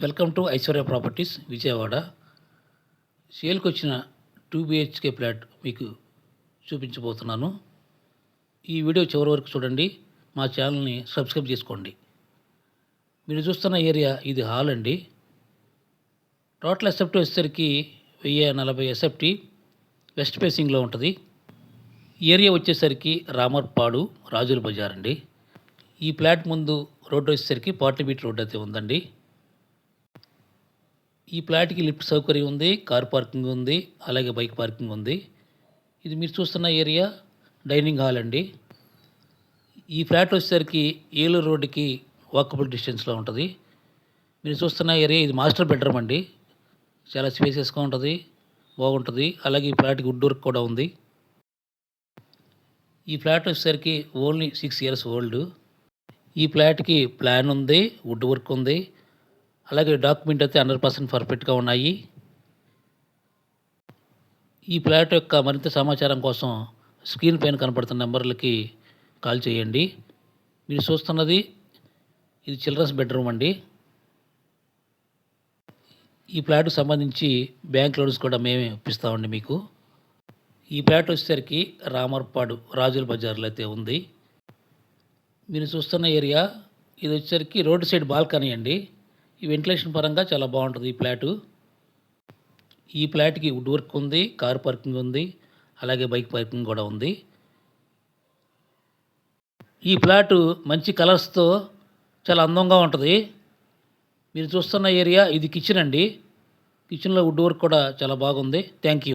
Welcome to Aishwarya properties Vijayawada. సేల్కి వచ్చిన 2 BHK flat మీకు చూపించబోతున్నాను. ఈ వీడియో చివరి వరకు చూడండి. మా ఛానల్ని సబ్స్క్రైబ్ చేసుకోండి. మీరు చూస్తున్న ఏరియా ఇది హాల్ అండి. టోటల్ ఎసెప్టీ వచ్చేసరికి 1040 ఎసెప్టీ వెస్ట్ ఫేసింగ్లో ఉంటుంది. ఏరియా వచ్చేసరికి రామర్పాడు రాజుల బజార్ అండి. ఈ ఫ్లాట్ ముందు రోడ్డు వచ్చేసరికి 40 ఫీట్ రోడ్ అయితే ఉందండి. ఈ ఫ్లాట్కి లిఫ్ట్ సౌకర్యం ఉంది, కార్ పార్కింగ్ ఉంది, అలాగే బైక్ పార్కింగ్ ఉంది. ఇది మీరు చూస్తున్న ఏరియా డైనింగ్ హాల్ అండి. ఈ ఫ్లాట్ వచ్చేసరికి ఏలూరు రోడ్డుకి వాకబుల్ డిస్టెన్స్లో ఉంటుంది. మీరు చూస్తున్న ఏరియా ఇది మాస్టర్ బెడ్రూమ్ అండి. చాలా స్పేసెస్గా ఉంటుంది, బాగుంటుంది. అలాగే ఈ ఫ్లాట్కి వుడ్ వర్క్ కూడా ఉంది. ఈ ఫ్లాట్ వచ్చేసరికి ఓన్లీ 6 ఇయర్స్ ఓల్డ్. ఈ ఫ్లాట్కి ప్లాన్ ఉంది, వుడ్ వర్క్ ఉంది, అలాగే డాక్యుమెంట్ అయితే 100% పర్ఫెక్ట్గా ఉన్నాయి. ఈ ఫ్లాట్ యొక్క మరింత సమాచారం కోసం స్క్రీన్ పైన కనపడుతున్న నెంబర్లకి కాల్ చేయండి. మీరు చూస్తున్నది ఇది చిల్డ్రన్స్ బెడ్రూమ్ అండి. ఈ ఫ్లాట్కి సంబంధించి బ్యాంక్ లోన్స్ కూడా మేమే ఇప్పిస్తామండి మీకు. ఈ ఫ్లాట్ వచ్చేసరికి రామర్పాడు రాజుల బజార్లో అయితే ఉంది. మీరు చూస్తున్న ఏరియా ఇది వచ్చేసరికి రోడ్ సైడ్ బాల్కనీ అండి. ఈ వెంటిలేషన్ పరంగా చాలా బాగుంటుంది ఈ ఫ్లాటు. ఈ ఫ్లాట్కి వుడ్ వర్క్ ఉంది, కార్ పార్కింగ్ ఉంది, అలాగే బైక్ పార్కింగ్ కూడా ఉంది. ఈ ఫ్లాటు మంచి కలర్స్తో చాలా అందంగా ఉంటుంది. మీరు చూస్తున్న ఏరియా ఇది కిచెన్ అండి. కిచెన్లో వుడ్ వర్క్ కూడా చాలా బాగుంది. Thank you.